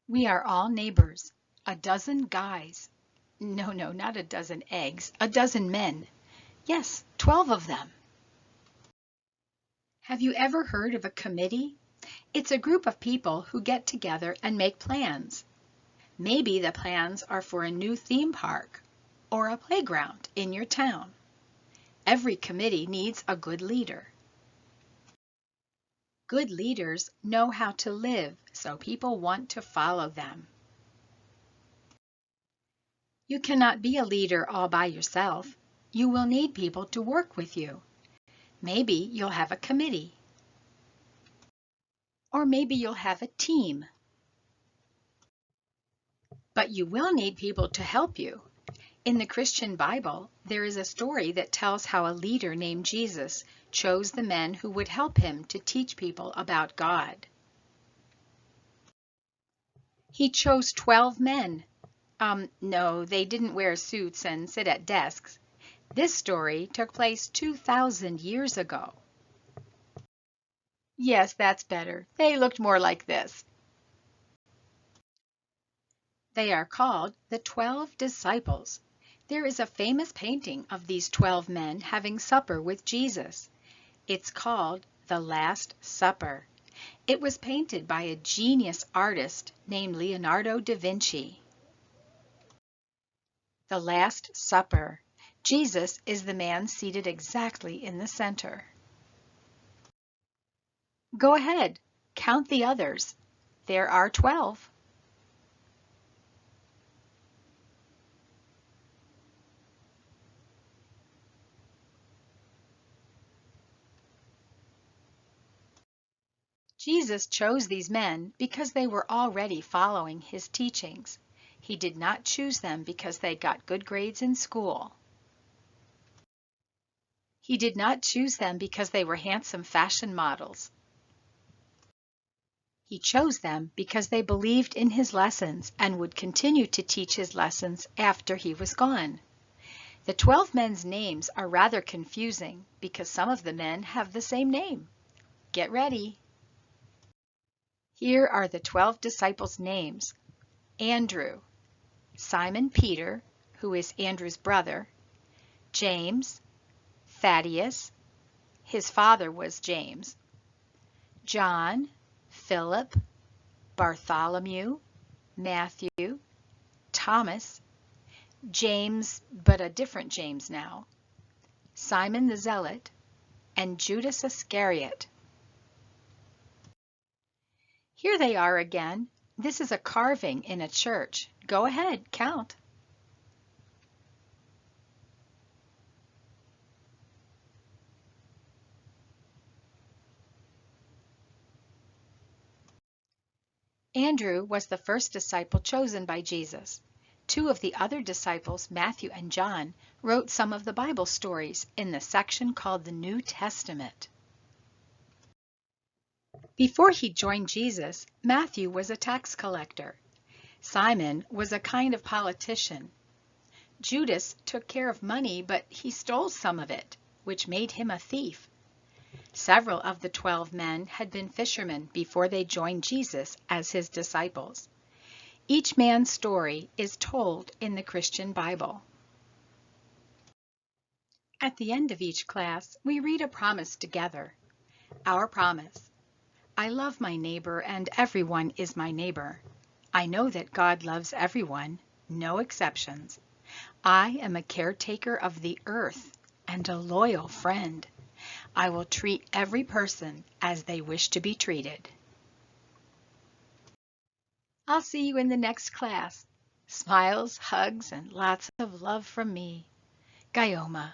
We are all neighbors. A dozen guys. No, no, not a dozen eggs. A dozen men. Yes, 12 of them. Have you ever heard of a committee? It's a group of people who get together and make plans. Maybe the plans are for a new theme park or a playground in your town. Every committee needs a good leader. Good leaders know how to live, so people want to follow them. You cannot be a leader all by yourself. You will need people to work with you. Maybe you'll have a committee. Or maybe you'll have a team. But you will need people to help you. In the Christian Bible, there is a story that tells how a leader named Jesus chose the men who would help him to teach people about God. He chose 12 men. No, they didn't wear suits and sit at desks. This story took place 2,000 years ago. Yes, that's better. They looked more like this. They are called the 12 disciples. There is a famous painting of these 12 men having supper with Jesus. It's called The Last Supper. It was painted by a genius artist named Leonardo da Vinci. The Last Supper. Jesus is the man seated exactly in the center. Go ahead, count the others. There are 12. Jesus chose these men because they were already following his teachings. He did not choose them because they got good grades in school. He did not choose them because they were handsome fashion models. He chose them because they believed in his lessons and would continue to teach his lessons after he was gone. The 12 men's names are rather confusing because some of the men have the same name. Get ready. Here are the 12 disciples' names. Andrew, Simon Peter, who is Andrew's brother, James, Thaddeus, his father was James, John, Philip, Bartholomew, Matthew, Thomas, James, but a different James now, Simon the Zealot, and Judas Iscariot. Here they are again. This is a carving in a church. Go ahead, count. Andrew was the first disciple chosen by Jesus. Two of the other disciples, Matthew and John, wrote some of the Bible stories in the section called the New Testament. Before he joined Jesus, Matthew was a tax collector. Simon was a kind of politician. Judas took care of money, but he stole some of it, which made him a thief. Several of the 12 men had been fishermen before they joined Jesus as his disciples. Each man's story is told in the Christian Bible. At the end of each class, we read a promise together. Our promise: I love my neighbor and everyone is my neighbor. I know that God loves everyone, no exceptions. I am a caretaker of the earth and a loyal friend. I will treat every person as they wish to be treated. I'll see you in the next class. Smiles, hugs, and lots of love from me. Gayoma.